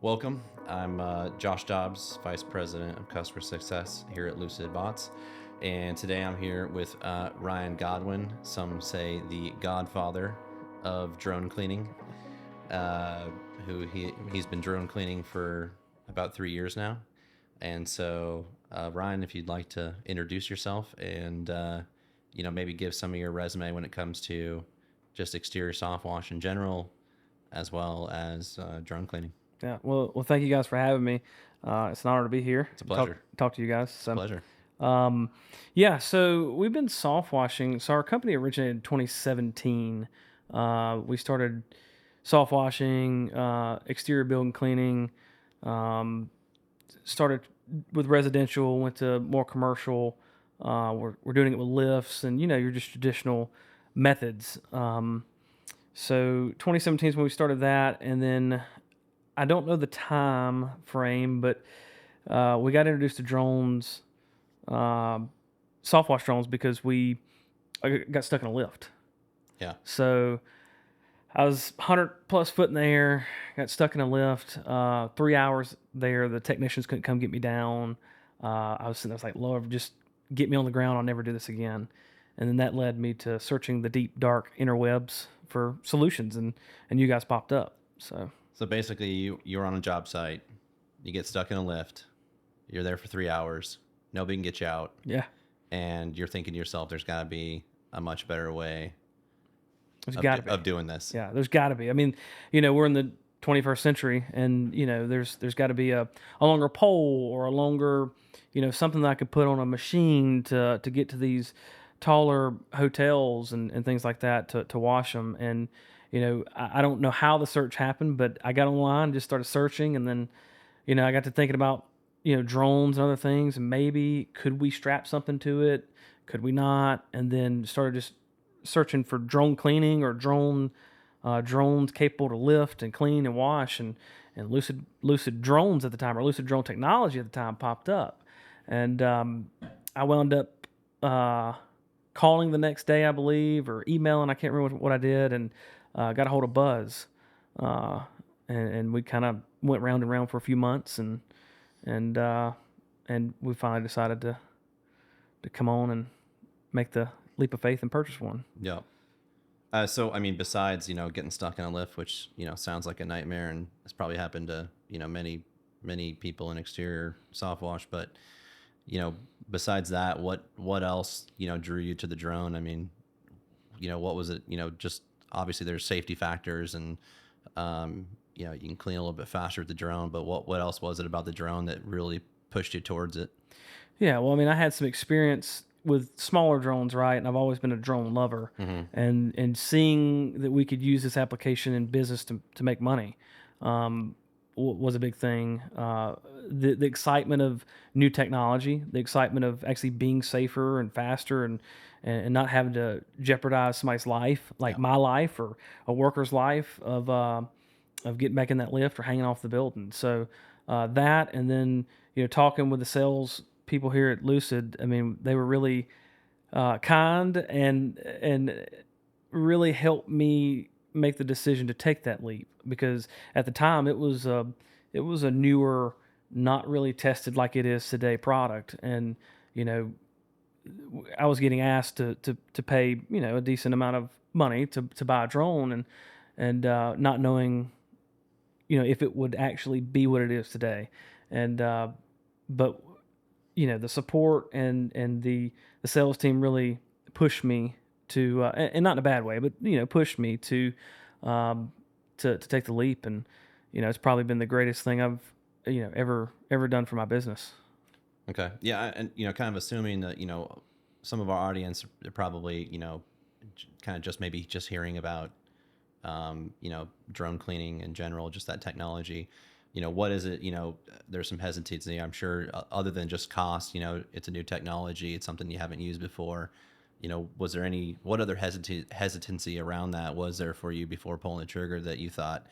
Welcome. I'm Josh Dobbs, Vice President of Customer Success here at Lucid Bots. And today I'm here with Ryan Godwin, some say the godfather of drone cleaning, who he's been drone cleaning for about 3 years now. And so, Ryan, if you'd like to introduce yourself and, maybe give some of your resume when it comes to just exterior soft wash in general, as well as drone cleaning. Yeah. Well, thank you guys for having me. It's an honor to be here. It's a pleasure. Talk to you guys. It's a pleasure. Yeah. So we've been soft washing. So our company originated in 2017. We started soft washing, exterior building cleaning. Started with residential, went to more commercial. We're doing it with lifts and your just traditional methods. So 2017 is when we started that, and then I don't know the time frame, but we got introduced to drones, soft wash drones, because I got stuck in a lift. Yeah. So I was 100 plus foot in the air, got stuck in a lift. 3 hours there, the technicians couldn't come get me down. I was sitting there, I was like, Lord, just get me on the ground. I'll never do this again. And then that led me to searching the deep, dark interwebs for solutions, and you guys popped up. So basically, you're on a job site, you get stuck in a lift, you're there for 3 hours, nobody can get you out. Yeah. And you're thinking to yourself, there's got to be a much better way of doing this. Yeah, there's got to be. I mean, we're in the 21st century, and there's got to be a longer pole or a longer, something that I could put on a machine to get to these taller hotels and things like that to wash them. And I don't know how the search happened, but I got online, just started searching, and then I got to thinking about drones and other things, and maybe could we strap something to it, could we not, and then started just searching for drone cleaning or drones capable to lift and clean and wash, and Lucid drones at the time, or Lucid drone technology at the time, popped up, and I wound up calling the next day, I believe, or emailing. I can't remember what I did, and got a hold of Buzz, and we kind of went round and round for a few months, and we finally decided to come on and make the leap of faith and purchase one. Yeah. So I mean, besides getting stuck in a lift, which sounds like a nightmare, and it's probably happened to many people in exterior soft wash, but besides that, what else drew you to the drone? I mean, what was it? Just obviously there's safety factors, and you can clean a little bit faster with the drone, but what else was it about the drone that really pushed you towards it? Yeah, well, I mean, I had some experience with smaller drones, right? And I've always been a drone lover, and seeing that we could use this application in business to make money was a big thing. The excitement of new technology, the excitement of actually being safer and faster, and not having to jeopardize somebody's life, like my life or a worker's life, of getting back in that lift or hanging off the building. So that, and then talking with the sales people here at Lucid, I mean, they were really kind and really helped me make the decision to take that leap, because at the time it was a newer, not really tested like it is today product, and I was getting asked to pay a decent amount of money to buy a drone, and not knowing if it would actually be what it is today, and but the support and the sales team really pushed me to, and not in a bad way, but pushed me to take the leap, and it's probably been the greatest thing I've ever done for my business. Okay, yeah, and kind of assuming that some of our audience are probably kind of just hearing about drone cleaning in general, just that technology. What is it? There's some hesitancy, I'm sure, other than just cost. It's a new technology, it's something you haven't used before. Was there what other hesitancy around that was there for you before pulling the trigger, that you thought,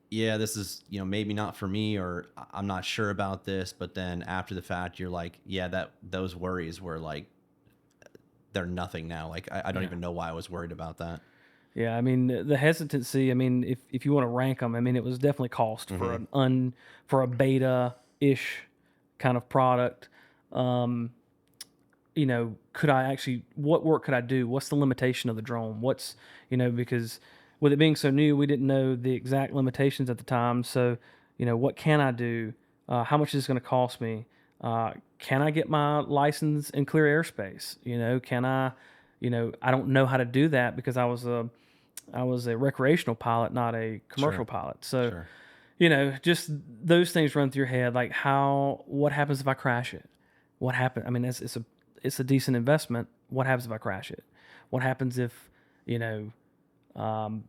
yeah, this is, maybe not for me, or I'm not sure about this, but then after the fact, you're like, yeah, those worries were like, they're nothing now. Like, I don't even know why I was worried about that. Yeah, I mean, the hesitancy, I mean, if you wanna rank them, I mean, it was definitely cost for Hmm. for a beta-ish kind of product. Um, could I actually what work could I do? What's the limitation of the drone? Because with it being so new, we didn't know the exact limitations at the time. So, what can I do? How much is this gonna cost me? Can I get my license in clear airspace? Can I don't know how to do that because I was a recreational pilot, not a commercial Sure, pilot. So, sure. just those things run through your head, like what happens if I crash it? What happen? I mean, it's a decent investment. What happens if I crash it? What happens if you know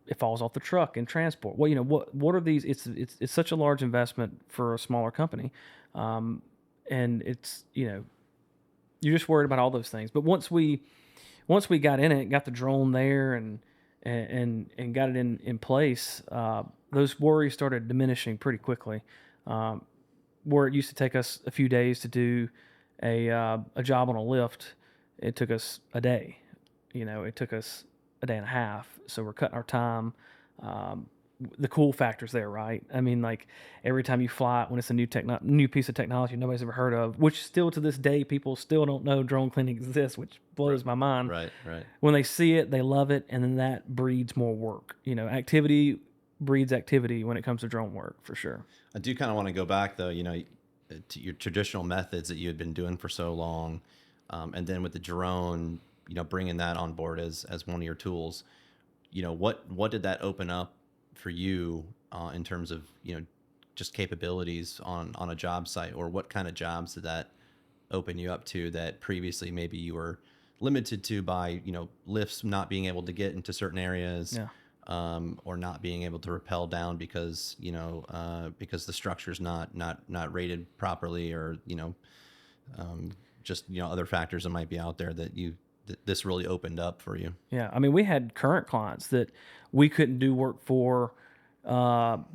it falls off the truck in transport? Well, what are these? It's such a large investment for a smaller company, and you're just worried about all those things. But once we got in it, got the drone there, and got it in place, those worries started diminishing pretty quickly. Um, where it used to take us a few days to do a job on a lift, it took us a day. It took us a day and a half. So we're cutting our time. Um, the cool factors there, right? I mean, like every time you fly it, when it's a new piece of technology nobody's ever heard of, which still to this day people still don't know drone cleaning exists, which Right, blows my mind. right, right. When they see it, they love it, and then that breeds more work. Activity breeds activity when it comes to drone work, for sure. I do kind of want to go back though, to your traditional methods that you had been doing for so long, and then with the drone, bringing that on board as one of your tools. What did that open up for you in terms of just capabilities on a job site, or what kind of jobs did that open you up to that previously maybe you were limited to by lifts not being able to get into certain areas, Yeah. or not being able to rappel down because because the structure's not rated properly, or just other factors that might be out there that this really opened up for you. Yeah, I mean, we had current clients that we couldn't do work for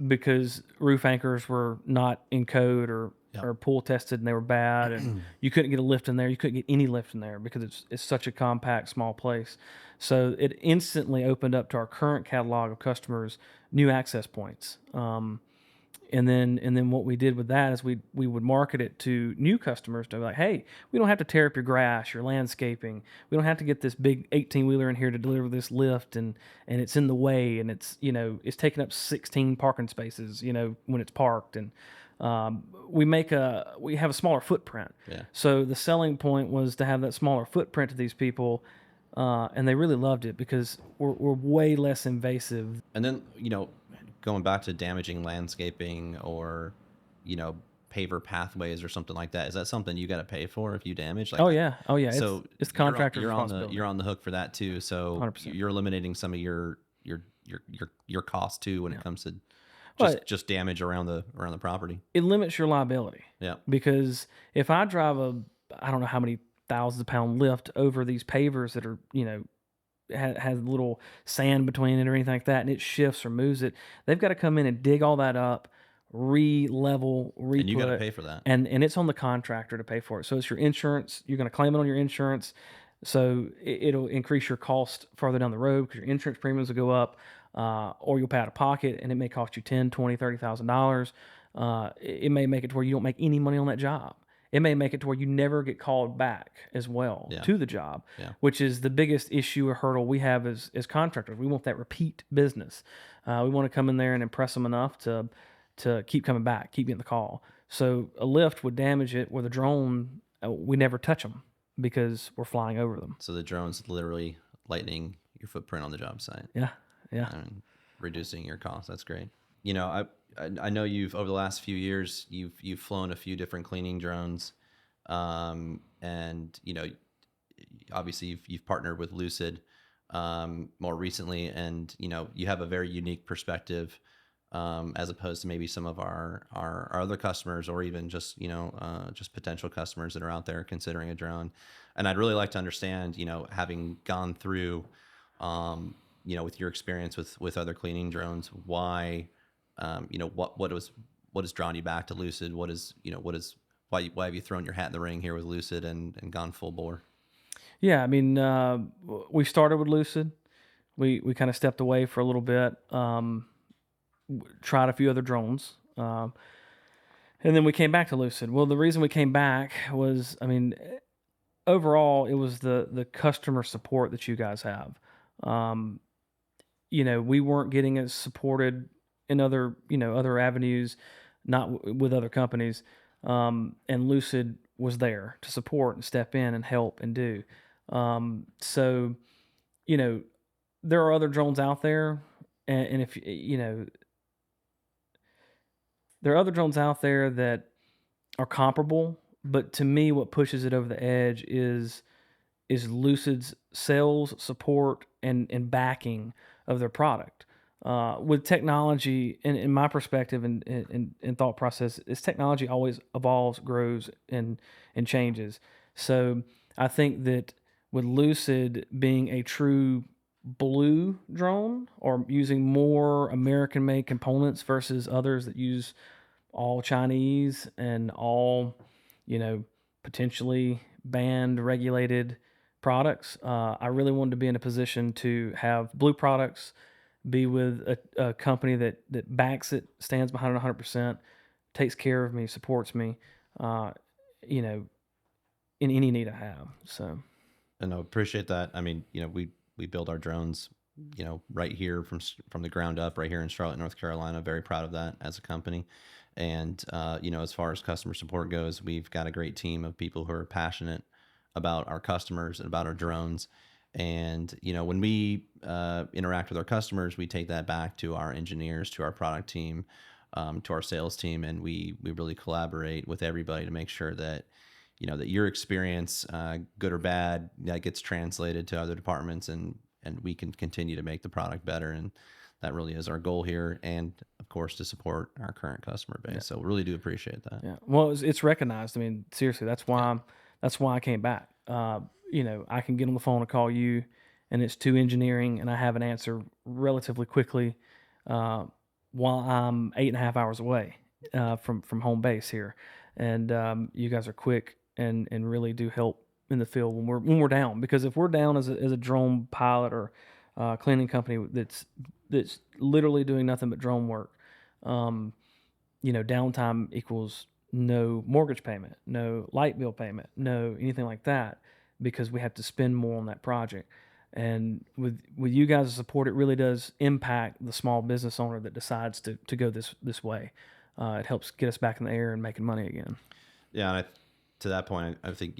because roof anchors were not in code Yep. or pool tested and they were bad, and you couldn't get a lift in there. You couldn't get any lift in there because it's such a compact, small place. So it instantly opened up to our current catalog of customers new access points. And then what we did with that is we would market it to new customers to be like, hey, we don't have to tear up your grass, your landscaping. We don't have to get this big 18-wheeler in here to deliver this lift, and it's in the way, and it's taking up 16 parking spaces, when it's parked, and we have a smaller footprint. Yeah. So the selling point was to have that smaller footprint to these people, and they really loved it because we're way less invasive. And then, going back to damaging landscaping, or, paver pathways or something like that, is that something you got to pay for if you damage? Like, Oh yeah, oh yeah. so It's the contractor's you're on responsibility. you're on the hook for that too. So 100%. you're eliminating some of your cost too when it comes to But just damage around the property. it limits your liability Yeah. because if I drive I don't know how many thousands of pound lift over these pavers that are, has little sand between it or anything like that, and it shifts or moves it, they've got to come in and dig all that up, re-level, And you got to re-put, pay for that. and it's on the contractor to pay for it. So it's your insurance. You're going to claim it on your insurance. So it'll increase your cost farther down the road because your insurance premiums will go up, or you'll pay out of pocket, and it may cost you $10, $20, $30,000. It may make it to where you don't make any money on that job. It may make it to where you never get called back as well Yeah. to the job, Yeah. which is the biggest issue or hurdle we have as contractors. We want that repeat business. We want to come in there and impress them enough to keep coming back, keep getting the call. So a lift would damage it. With a drone, we never touch them because we're flying over them. So the drone's literally lightening your footprint on the job site Yeah, yeah. and reducing your costs. That's great. I know you've, over the last few years, you've flown a few different cleaning drones, and obviously you've partnered with Lucid more recently, and you have a very unique perspective, as opposed to maybe some of our other customers, or even just just potential customers that are out there considering a drone. And I'd really like to understand, having gone through, with your experience with other cleaning drones, why, what has drawn you back to Lucid? Why have you thrown your hat in the ring here with Lucid and gone full bore? Yeah, I mean, we started with Lucid. we kind of stepped away for a little bit, tried a few other drones, and then we came back to Lucid. Well, the reason we came back was, I mean, overall, it was the customer support that you guys have. Um, we weren't getting as supported in other, other avenues, not with other companies. And Lucid was there to support and step in and help and do. So, you know, there are other drones out there, and if there are other drones out there that are comparable, but to me, what pushes it over the edge is Lucid's sales support and backing of their product. With technology, in my perspective and thought process, is technology always evolves, grows, and changes. So I think that with Lucid being a true blue drone or using more American made components versus others that use all Chinese and all, you know, potentially banned, regulated products. I really wanted to be in a position to have blue products, be with a company that backs it, stands behind it 100%, takes care of me, supports me, uh, you know, in any need I have. So, And I appreciate that. I mean, we build our drones, right here from the ground up, right here in Charlotte, North Carolina. Very proud of that as a company. And as far as customer support goes, we've got a great team of people who are passionate about our customers and about our drones. And when we interact with our customers, we take that back to our engineers, to our product team, to our sales team, and we really collaborate with everybody to make sure that that your experience, good or bad, that gets translated to other departments, and we can continue to make the product better. And that really is our goal here, and of course to support our current customer base. So we really do appreciate that. yeah. Well, it's recognized. I mean, seriously, that's why I came back. I can get on the phone and call you, and it's to engineering, and I have an answer relatively quickly, while I'm 8.5 hours away from home base here, and you guys are quick and really do help in the field when we're down. Because if we're down as a drone pilot or cleaning company that's literally doing nothing but drone work, um, downtime equals no mortgage payment, no light bill payment, no anything like that, because we have to spend more on that project. And with you guys' support, it really does impact the small business owner that decides to go this way. It helps get us back in the air and making money again. Yeah, and to that point, I think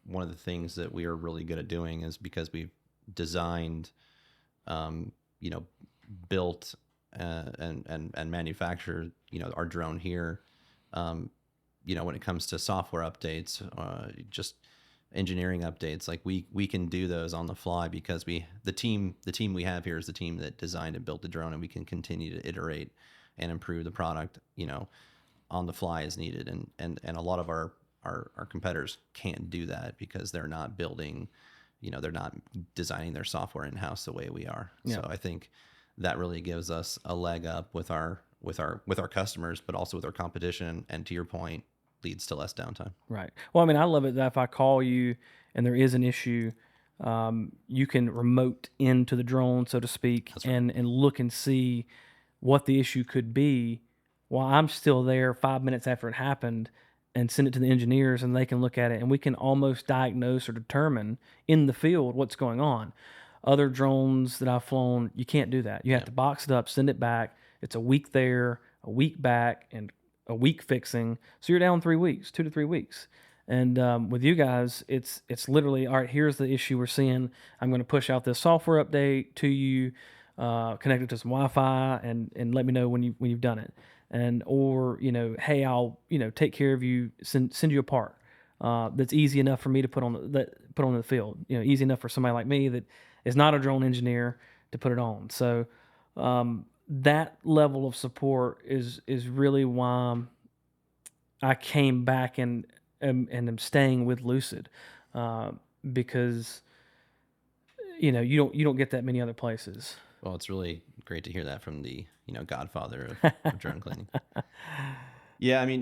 one of the things that we are really good at doing is because we've designed, built and manufactured our drone here. When it comes to software updates, just engineering updates, like we can do those on the fly because the team we have here is the team that designed and built the drone, and we can continue to iterate and improve the product on the fly as needed. And a lot of our competitors can't do that because they're not building, they're not designing their software in-house the way we are. Yeah. So I think that really gives us a leg up with our customers, but also with our competition. And to your point, leads to less downtime. Right. Well, I mean, I love it that if I call you and there is an issue, you can remote into the drone, so to speak, right, and look and see what the issue could be while I'm still there 5 minutes after it happened, and send it to the engineers, and they can look at it, and we can almost diagnose or determine in the field what's going on. Other drones that I've flown, you can't do that. You have to box it up, send it back. It's a week there, a week back, and a week fixing. So you're down 3 weeks, 2 to 3 weeks. And with you guys, it's literally, all right, here's the issue we're seeing. I'm going to push out this software update to you, connect it to some Wi-Fi, and let me know when you've done it. And or hey, I'll take care of you, send you a part that's easy enough for me to put on the field. Easy enough for somebody like me that is not a drone engineer to put it on. So that level of support is really why I came back and am staying with Lucid, because you don't get that many other places. Well, it's really great to hear that from the godfather of drone cleaning. Yeah, I mean,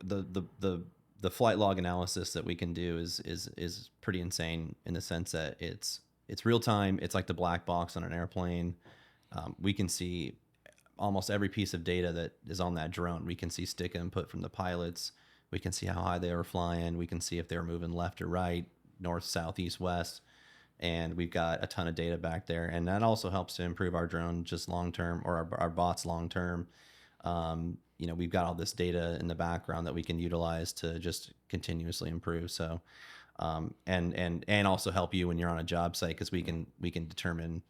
the flight log analysis that we can do is pretty insane in the sense that it's it's real time. It's like the black box on an airplane. We can see almost every piece of data that is on that drone. We can see stick input from the pilots. We can see how high they were flying. We can see if they were moving left or right, north, south, east, west. And we've got a ton of data back there. And that also helps to improve our drone just long term, or our bots long term. We've got all this data in the background that we can utilize to just continuously improve. So, and also help you when you're on a job site, because we can determine,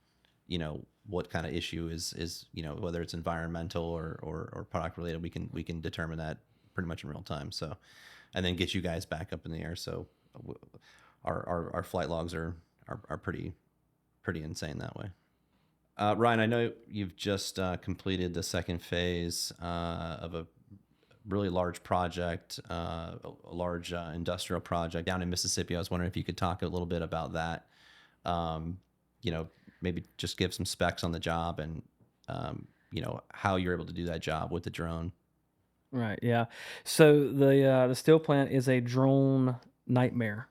what kind of issue is whether it's environmental or product related. We can determine that pretty much in real time. So, and then get you guys back up in the air. So, our flight logs are pretty insane that way. Ryan, I know you've just completed the second phase of a really large project, a large industrial project down in Mississippi. I was wondering if you could talk a little bit about that. Maybe just give some specs on the job and, how you're able to do that job with the drone. Right. Yeah. So the steel plant is a drone nightmare,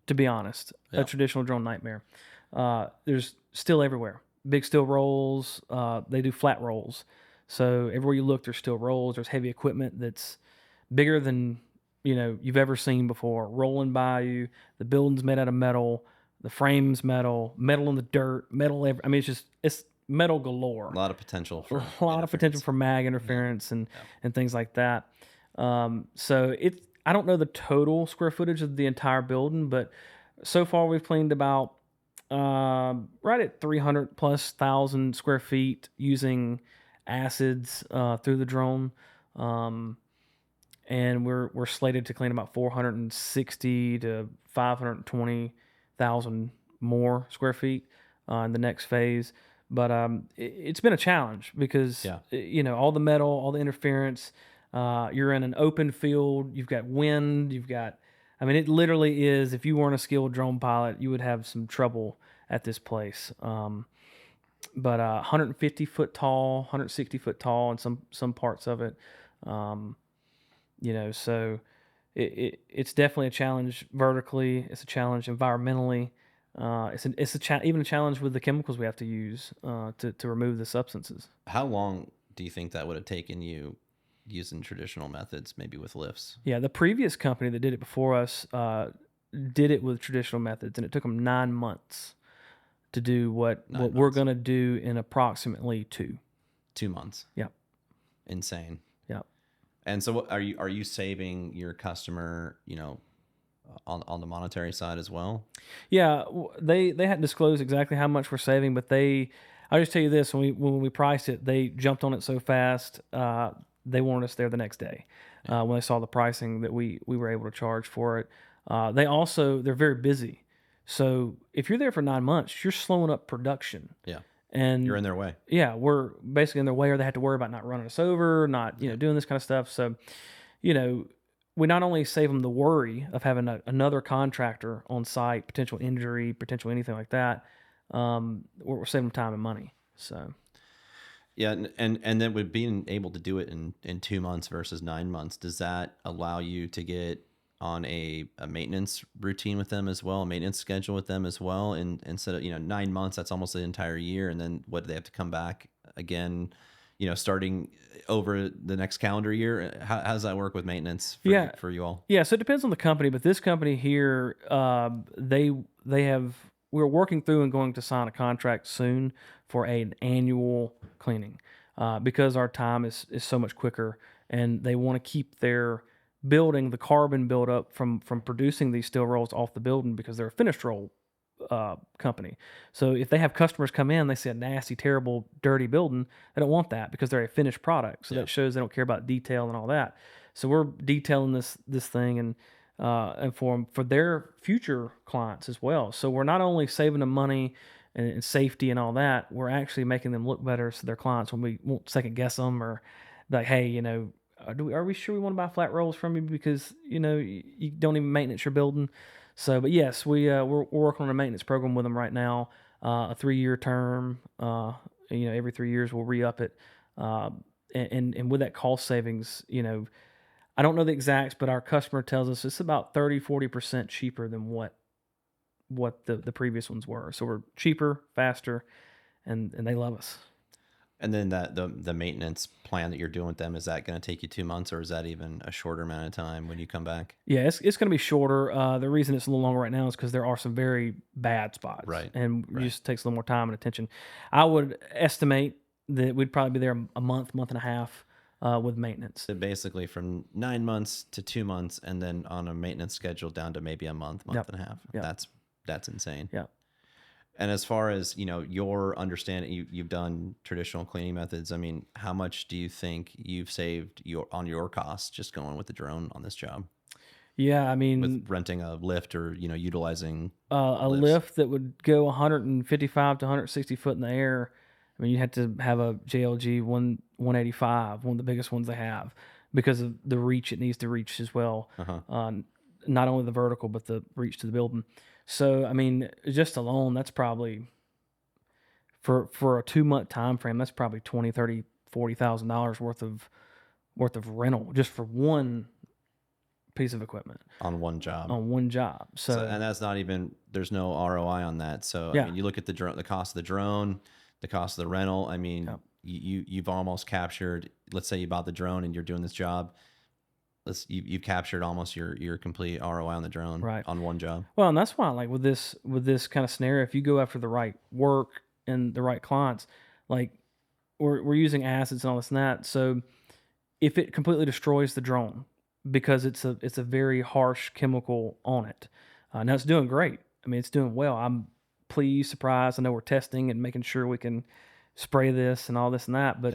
to be honest. Yeah. A traditional drone nightmare. There's steel everywhere. Big steel rolls. They do flat rolls. So everywhere you look, there's steel rolls. There's heavy equipment that's bigger than you've ever seen before, rolling by you. The building's made out of metal. The frame's metal. Metal in the dirt. Metal. I mean, it's metal galore. A lot of potential for A lot of potential for mag interference and things like that. So I don't know the total square footage of the entire building, but so far we've cleaned about right at 300 plus thousand square feet using acids through the drone. And we're slated to clean about 460 to 520,000 more square feet in the next phase. But it's been a challenge because all the metal, all the interference. You're in an open field. You've got wind. I mean, it literally is. If you weren't a skilled drone pilot, you would have some trouble at this place. But 150 foot tall, 160 foot tall, in some parts of it. So it's definitely a challenge vertically. It's a challenge environmentally. Even a challenge with the chemicals we have to use to remove the substances. How long do you think that would have taken you using traditional methods, maybe with lifts? Yeah, the previous company that did it before us did it with traditional methods, and it took them 9 months to do what we're going to do in approximately 2 months. Yep. Insane. Yep. And so, are you saving your customer, on the monetary side as well? Yeah, they hadn't disclosed exactly how much we're saving, but I'll just tell you this: when we priced it, they jumped on it so fast. They wanted us there the next day when they saw the pricing that we were able to charge for it. They're very busy, so if you're there for 9 months, you're slowing up production. Yeah. And you're in their way. Yeah, we're basically in their way, or they have to worry about not running us over, not doing this kind of stuff. So, we not only save them the worry of having another contractor on site, potential injury, potential anything like that. We're saving them time and money. So, yeah, and then with being able to do it in 2 months versus 9 months, does that allow you to get on a maintenance routine with them as well, a maintenance schedule with them as well? And instead of 9 months, that's almost the entire year, and then what do they have to come back again? Starting over the next calendar year. How does that work with maintenance for you all? Yeah, so it depends on the company, but this company here, we're working through and going to sign a contract soon for an annual cleaning because our time is so much quicker, and they want to keep their building, the carbon buildup from producing these steel rolls off the building, because they're a finished roll company. So if they have customers come in, they see a nasty, terrible, dirty building, they don't want that because they're a finished product. So that shows they don't care about detail and all that. So we're detailing this thing and for their future clients as well. So we're not only saving them money and safety and all that, we're actually making them look better so their clients, when we won't second guess them or like, hey, are we sure we want to buy flat rolls from you because you don't even maintenance your building? So, but yes, we're working on a maintenance program with them right now, a 3-year term. Every 3 years we'll re-up it, and with that cost savings, I don't know the exacts, but our customer tells us it's about 30-40% cheaper than what what the previous ones were. So we're cheaper, faster, and they love us. And then that the maintenance plan that you're doing with them, is that going to take you 2 months, or is that even a shorter amount of time when you come back? Yeah, it's going to be shorter. The reason it's a little longer right now is because there are some very bad spots, Right. and it Right. just takes a little more time and attention. I would estimate that we'd probably be there a month, month and a half with maintenance. So basically from 9 months to 2 months, and then on a maintenance schedule down to maybe a month, month Yep. and a half. Yep. That's insane. Yeah. And as far as, your understanding, you've done traditional cleaning methods. I mean, how much do you think you've saved on your costs just going with the drone on this job, Yeah, I mean, with renting a lift or, utilizing a lifts? lift that would go 155 to 160 foot in the air. I mean, you had to have a JLG 185, one of the biggest ones they have, because of the reach it needs to reach as well. Not only the vertical, but the reach to the building. So, I mean, just alone, that's probably for a 2 month time frame. That's probably $20,000, $30,000, worth of rental just for one piece of equipment On one job. on one job. So And that's not even, there's no ROI on that. So, I yeah, mean, you look at the drone, the cost of the drone, the cost of the rental. I mean, yeah. you've almost captured, let's say you bought the drone and you're doing this job. You've captured almost your complete ROI on the drone, Right. on one job. Well, and that's why, like with this kind of scenario, if you go after the right work and the right clients, like we're using acids and all this and that. So if it completely destroys the drone because it's a very harsh chemical on it, now it's doing great. I mean, it's doing well. I'm pleased, surprised. I know we're testing and making sure we can spray this and all this and that. But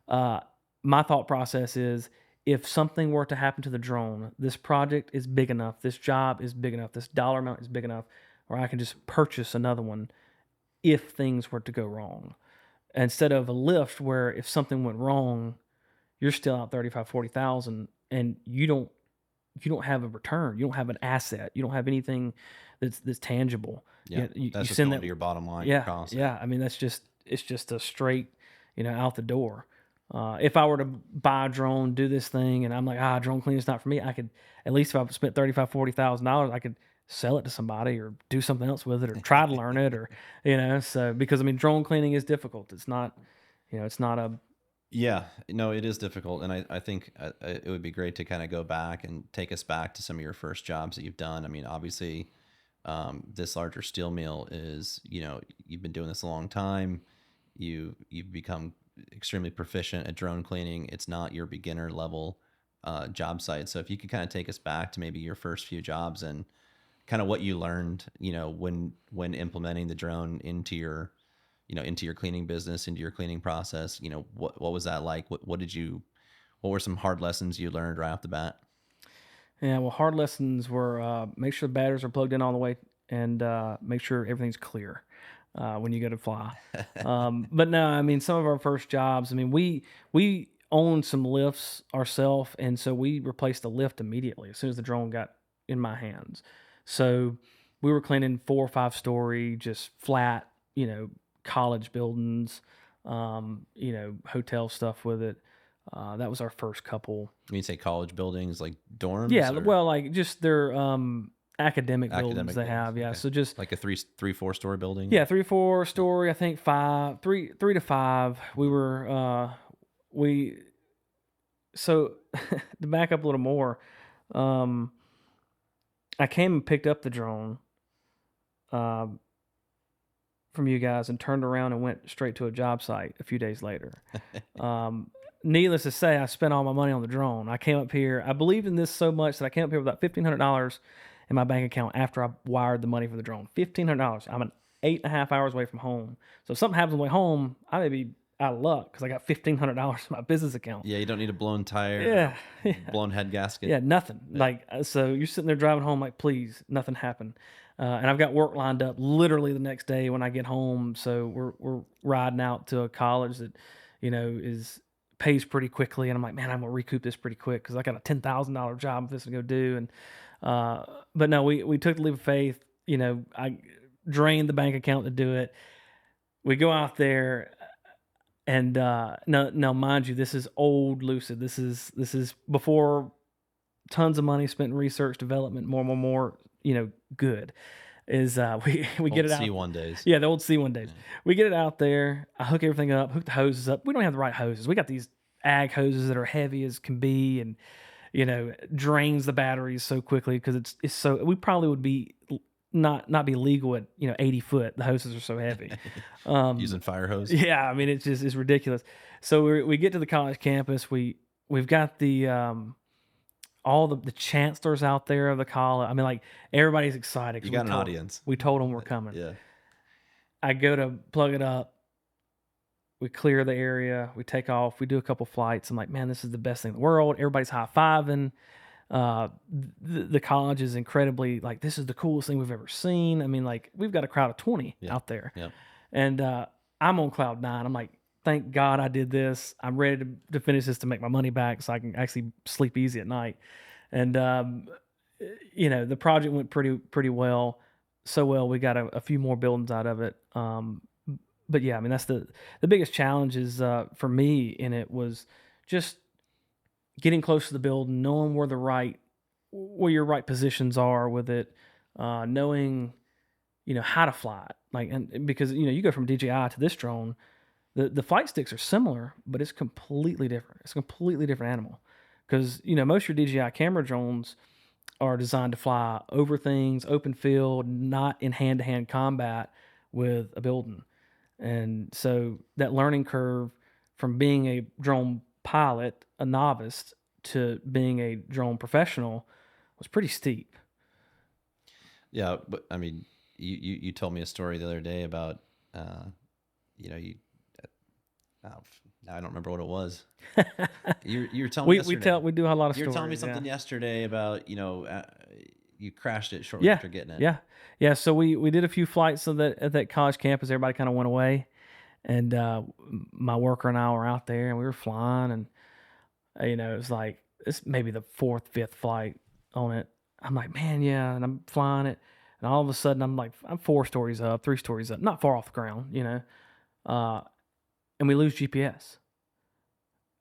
Yeah. my thought process is, if something were to happen to the drone, this project is big enough, this job is big enough, this dollar amount is big enough, where I can just purchase another one if things were to go wrong. Instead of a lift where if something went wrong, you're still out 35, 40,000, and you don't have a return. You don't have an asset. You don't have anything that's tangible. Yeah. You That's just send going that. to your bottom line, your Yeah, cost. yeah. I mean, it's just a straight, out the door. If I were to buy a drone, do this thing, and I'm like, drone cleaning is not for me, I could, at least if I spent $35,000, $40,000, I could sell it to somebody or do something else with it or try to learn it, or, so, because I mean, drone cleaning is difficult. It's not, it's not a, Yeah, no, it is difficult. And I think it would be great to kind of go back and take us back to some of your first jobs that you've done. I mean, obviously, this larger steel mill is, you've been doing this a long time. You've become extremely proficient at drone cleaning. It's not your beginner level job site. So if you could kind of take us back to maybe your first few jobs and kind of what you learned, when implementing the drone into your cleaning business, into your cleaning process, what was that like? What were some hard lessons you learned right off the bat? yeah, well, hard lessons were, make sure the batteries are plugged in all the way, and make sure everything's clear when you go to fly. But no, I mean, some of our first jobs, I mean, we owned some lifts ourselves, and so we replaced the lift immediately as soon as the drone got in my hands. So we were cleaning 4 or 5 story, just flat, college buildings, hotel stuff with it. That was our first couple. When you say college buildings, like dorms? Yeah, or well, like just their academic buildings they buildings? have. Yeah, Okay. so just Like a 4 story building? yeah, 3, 4 story. I think 5, 3 to 5. We were we so to back up a little more. I came and picked up the drone from you guys and turned around and went straight to a job site a few days later. Needless to say, I spent all my money on the drone. I came up here. I believed in this so much that I came up here with about $1,500 in my bank account after I wired the money for the drone. $1,500. I'm an 8.5 hours away from home. So if something happens on the way home, I may be out of luck because I got $1,500 in my business account. Yeah, you don't need a blown tire, Yeah. blown head gasket. Yeah, nothing. Like, so you're sitting there driving home like, please, nothing happened. And I've got work lined up literally the next day when I get home. So we're riding out to a college that, pays pretty quickly. And I'm like, man, I'm gonna recoup this pretty quick because I got a $10,000 job this to go do. And but no, we took the leap of faith. I drained the bank account to do it. We go out there, and now mind you, this is old Lucid. This is before tons of money spent in research development, more, good. is we get Old it out. C1 days. Yeah, the old C1 days. Yeah. We get it out there. I hook everything up, hook the hoses up. We don't have the right hoses. We got these ag hoses that are heavy as can be, and drains the batteries so quickly because it's so. We probably would be not be legal at 80 foot. The hoses are so heavy. Using fire hose. Yeah, I mean it's ridiculous. So we get to the college campus. We've got the all the chancellors out there of the college. I mean, like, everybody's excited. 'Cause You got an audience. We told them we're coming. Yeah. I go to plug it up. We clear the area. We take off. We do a couple flights. I'm like, man, this is the best thing in the world. Everybody's high fiving. The college is incredibly, like, this is the coolest thing we've ever seen. I mean, like, we've got a crowd of 20 out there. Yeah. And I'm on cloud nine. I'm like, thank God I did this. I'm ready to finish this to make my money back so I can actually sleep easy at night. And, the project went pretty well. So well, we got a few more buildings out of it. But yeah, I mean, that's the biggest challenge is for me in it was just getting close to the building, knowing where your right positions are with it, knowing how to fly it. Like, and because you go from DJI to this drone, the flight sticks are similar, but it's completely different. It's a completely different animal because most of your DJI camera drones are designed to fly over things, open field, not in hand-to-hand combat with a building. And so that learning curve from being a drone pilot, a novice, to being a drone professional was pretty steep. Yeah, but I mean, you told me a story the other day about, you. Now I don't remember what it was. You were telling me yesterday. We do a lot of stories. You were telling me something yesterday about you crashed it shortly after getting it. Yeah. So we did a few flights at that college campus. Everybody kind of went away, and my worker and I were out there, and we were flying, and it was like it's maybe the fourth, fifth flight on it. I'm like, man, yeah, and I'm flying it, and all of a sudden I'm 4 stories up, 3 stories up, not far off the ground, and we lose GPS,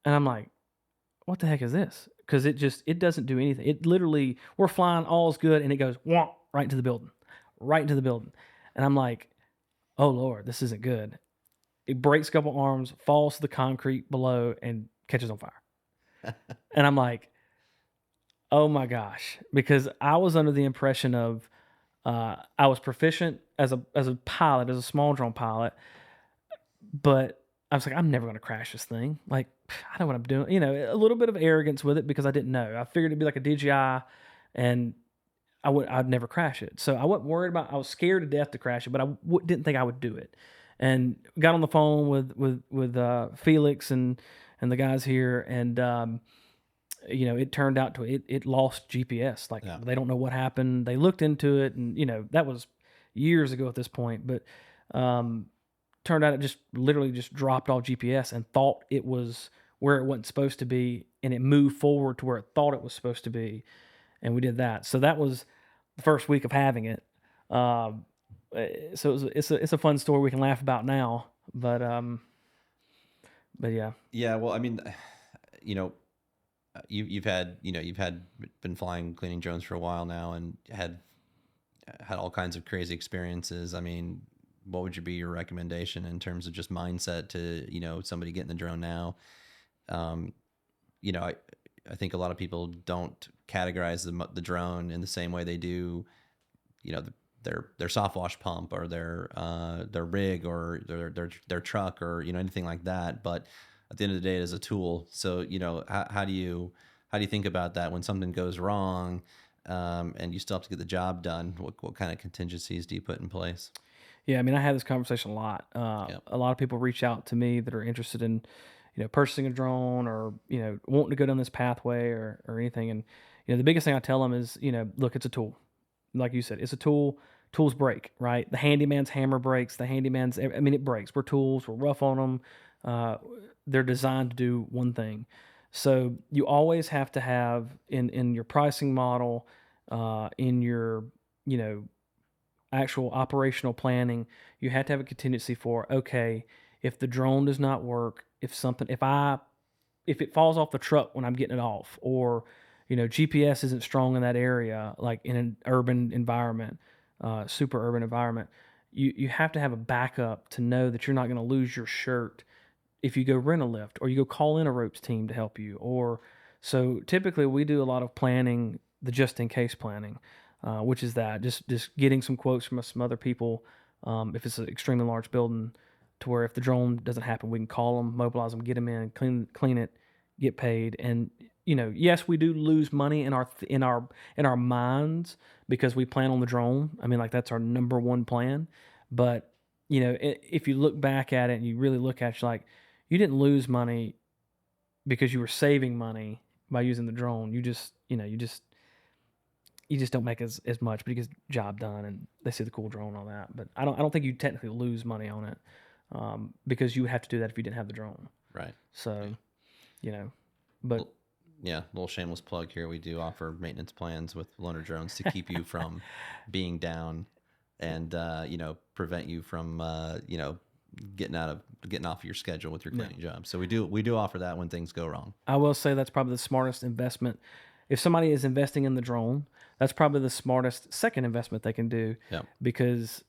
and I'm like, what the heck is this? Because it doesn't do anything. It literally, we're flying, all's good, and it goes wonk right into the building, and I'm like, oh Lord, this isn't good. It breaks a couple arms, falls to the concrete below, and catches on fire. And I'm like, oh my gosh, because I was under the impression of I was proficient as a pilot, as a small drone pilot, but I was like, I'm never going to crash this thing. Like, I know what I'm doing. A little bit of arrogance with it because I didn't know. I figured it'd be like a DJI, and I'd never crash it. So I wasn't worried about. I was scared to death to crash it, but I didn't think I would do it. And got on the phone with Felix and the guys here, and it turned out to it lost GPS. Like, they don't know what happened. They looked into it, and that was years ago at this point, but. Turned out it just literally just dropped off GPS and thought it was where it wasn't supposed to be, and it moved forward to where it thought it was supposed to be, and we did that. So that was the first week of having it. So it's a fun story we can laugh about now, but yeah. Yeah, well, I mean, you've been flying cleaning drones for a while now, and had all kinds of crazy experiences. I mean, what would be your recommendation in terms of just mindset to, somebody getting the drone now? I think a lot of people don't categorize the drone in the same way they do, their soft wash pump or their rig or their truck or, anything like that. But at the end of the day, it is a tool. So, how do you think about that when something goes wrong, and you still have to get the job done? What kind of contingencies do you put in place? Yeah, I mean, I have this conversation a lot. A lot of people reach out to me that are interested in, purchasing a drone or, wanting to go down this pathway or anything. And, the biggest thing I tell them is, look, it's a tool. Like you said, it's a tool. Tools break, right? The handyman's hammer breaks. It breaks. We're tools. We're rough on them. They're designed to do one thing. So you always have to have in your pricing model, in your, actual operational planning, you have to have a contingency for, okay, if the drone does not work, if it falls off the truck when I'm getting it off, or GPS isn't strong in that area, like in an urban environment, super urban environment, you have to have a backup to know that you're not going to lose your shirt if you go rent a lift or you go call in a ropes team to help you. Or so typically we do a lot of planning, the just in case planning, which is that just getting some quotes from some other people. If it's an extremely large building, to where if the drone doesn't happen, we can call them, mobilize them, get them in, clean it, get paid. And yes, we do lose money in our minds because we plan on the drone. I mean, like that's our number one plan. But if you look back at it and you really look at it, you're like, you didn't lose money because you were saving money by using the drone. You just don't make as much, but you get the job done, and they see the cool drone and all that. But I don't think you technically lose money on it, because you would have to do that if you didn't have the drone. Right. So, but yeah, little shameless plug here. We do offer maintenance plans with loaner drones to keep you from being down, and prevent you from getting off your schedule with your cleaning job. So we do offer that when things go wrong. I will say that's probably the smartest investment. If somebody is investing in the drone, that's probably the smartest second investment they can do. Yeah. Because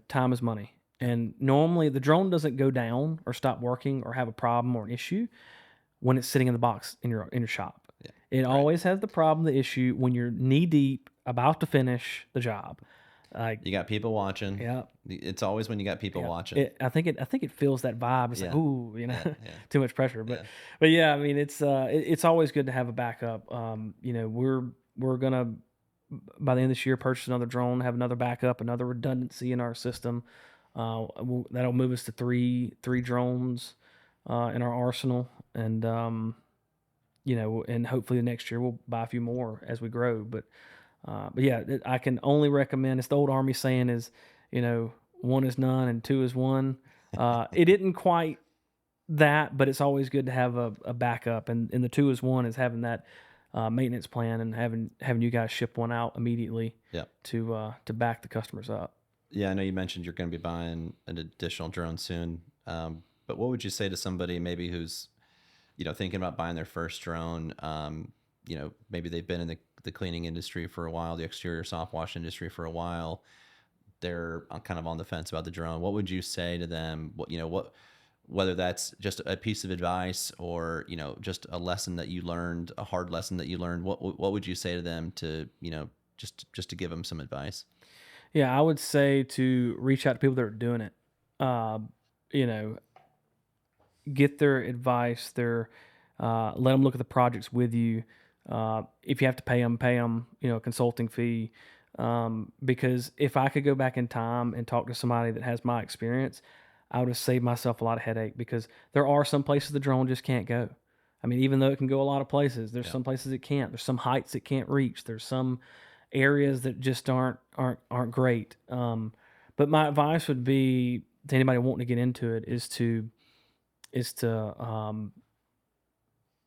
time is money, and normally the drone doesn't go down or stop working or have a problem or an issue when it's sitting in the box in your shop. Yeah. It always has the problem, the issue when you're knee deep about to finish the job. Like, you got people watching. Yeah. It's always when you got people watching. I think it feels that vibe. It's like, ooh, too much pressure. But yeah, I mean, it's always good to have a backup. We're gonna, by the end of this year, purchase another drone, have another backup, another redundancy in our system. That'll move us to three drones in our arsenal, and and hopefully the next year we'll buy a few more as we grow. But yeah, I can only recommend. It's the old Army saying is, one is none and two is one. It isn't quite that, but it's always good to have a backup. And the two is one is having that maintenance plan and having you guys ship one out immediately. Yeah. To back the customers up. Yeah, I know you mentioned you're going to be buying an additional drone soon. But what would you say to somebody maybe who's, thinking about buying their first drone? Maybe they've been in the cleaning industry for a while, the exterior soft wash industry for a while. They're kind of on the fence about the drone. What would you say to them? Whether that's just a piece of advice or, just a lesson that you learned, a hard lesson that you learned, what would you say to them to, just to give them some advice? Yeah, I would say to reach out to people that are doing it. Get their advice. Let them look at the projects with you. If you have to pay them, a consulting fee. Because if I could go back in time and talk to somebody that has my experience, I would have saved myself a lot of headache, because there are some places the drone just can't go. I mean, even though it can go a lot of places, there's some places it can't. There's some heights it can't reach. There's some areas that just aren't great. But my advice would be to anybody wanting to get into it is to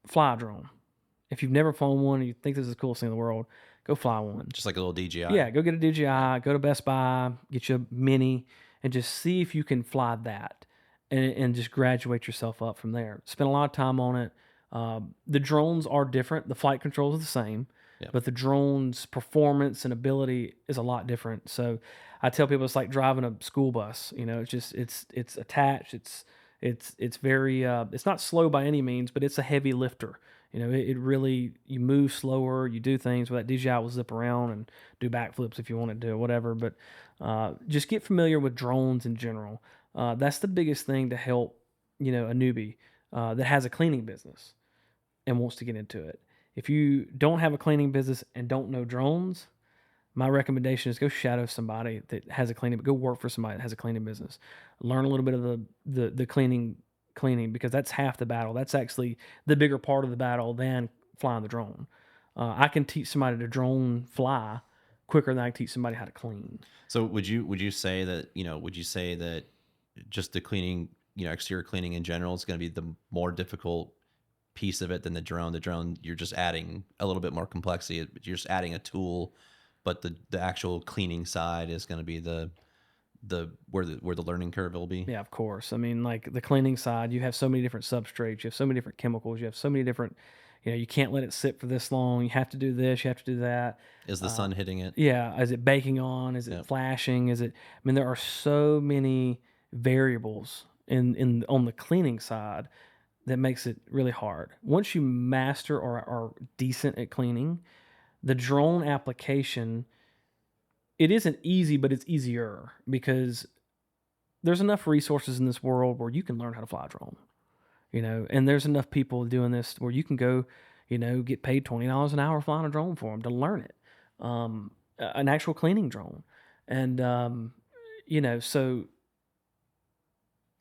fly a drone. If you've never flown one and you think this is the coolest thing in the world, go fly one. Just like a little DJI. Yeah, go get a DJI, go to Best Buy, get you a Mini, and just see if you can fly that, and just graduate yourself up from there. Spend a lot of time on it. The drones are different. The flight controls are the same, but the drone's performance and ability is a lot different. So I tell people it's like driving a school bus. It's attached. It's very it's not slow by any means, but it's a heavy lifter. It really, you move slower, you do things where that DJI will zip around and do backflips if you want to do whatever. But just get familiar with drones in general. That's the biggest thing to help, a newbie that has a cleaning business and wants to get into it. If you don't have a cleaning business and don't know drones, my recommendation is go shadow somebody that has a cleaning, go work for somebody that has a cleaning business. Learn a little bit of the cleaning, because that's half the battle. That's actually the bigger part of the battle than flying the drone. I can teach somebody to drone fly quicker than I can teach somebody how to clean. So would you say that just the cleaning, exterior cleaning in general is going to be the more difficult piece of it than the drone? The drone, you're just adding a little bit more complexity. You're just adding a tool, but the actual cleaning side is going to be where the learning curve will be. Yeah, of course. I mean, like the cleaning side, you have so many different substrates, you have so many different chemicals, you have so many different, You can't let it sit for this long. You have to do this. You have to do that. Is the Uh, sun hitting it? yeah, is it baking on? Is it Yep. flashing? I mean, there are so many variables in on the cleaning side that makes it really hard. Once you master or are decent at cleaning, the drone application, it isn't easy, but it's easier because there's enough resources in this world where you can learn how to fly a drone, and there's enough people doing this where you can go, get paid $20 an hour flying a drone for them to learn it, an actual cleaning drone. And, so